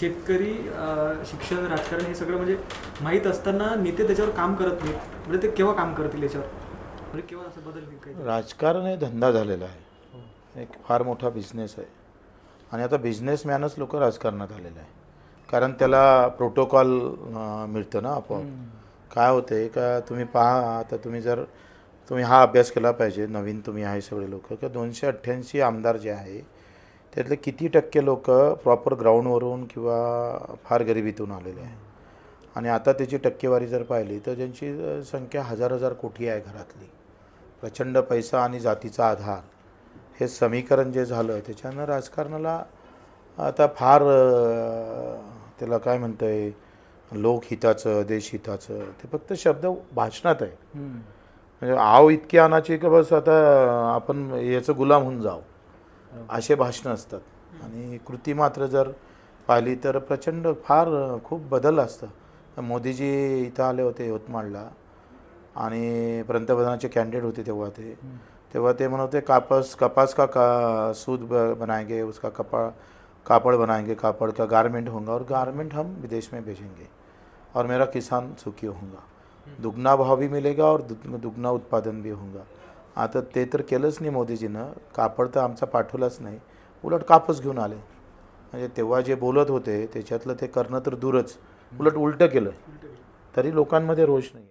शेतकरी शिक्षण राजकारण हे सगळं म्हणजे माहीत असताना नेते त्याच्यावर काम करत नाहीत, म्हणजे ते केव्हा काम करतील याच्यावर, म्हणजे केव्हा असं बदल होईल काही? राजकारण हे धंदा झालेला आहे, एक फार मोठा बिझनेस आहे. आणि आता बिझनेसमॅनच लोक राजकारणात आलेलं आहे, कारण त्याला प्रोटोकॉल मिळतं ना आपोआप. काय होते का तुम्ही पहा, आता तुम्ही हा अभ्यास केला पाहिजे, नवीन तुम्ही आहे सगळे लोक, का 288 आमदार जे आहे त्यातले किती टक्के लोक प्रॉपर ग्राउंडवरून किंवा फार गरिबीतून आलेले आहे. आणि आता त्याची टक्केवारी जर पाहिली तर ज्यांची संख्या हजार कोटी आहे घरातली, प्रचंड पैसा आणि जातीचा आधार, हे समीकरण जे झालं त्याच्यानं राजकारणाला आता फार त्याला काय म्हणतं आहे, लोकहिताचं देशहिताचं ते फक्त शब्द भाषणात आहे. म्हणजे आव इतकी आणायची की बस आता आपण याचं गुलाम होऊन जाऊ, असे भाषणं असतात. आणि कृती मात्र जर पाहिली तर प्रचंड फार खूप बदल असतं. मोदीजी इथं आले होते यवतमाळला आणि पंतप्रधानाचे कॅन्डिडेट होते तेव्हा ते म्हणत होते कपास का सूत बनाएंगे, उसका कापड़ बनाएंगे, कापड़ का गारमेंट होगा और गारमेंट हम विदेश में भेजेंगे और मेरा किसान सुखी होगा, दुगना भाव भी मिलेगा और दुगना उत्पादन भी होगा. आता ते तर केलंच नाही मोदीजीनं, कापड तर आमचा पाठवलाच नाही, उलट कापूस घेऊन आले. म्हणजे तेव्हा जे बोलत होते त्याच्यातलं ते करणं तर दूरच, उलट उलटं केलं, तरी लोकांमध्ये रोष नाही.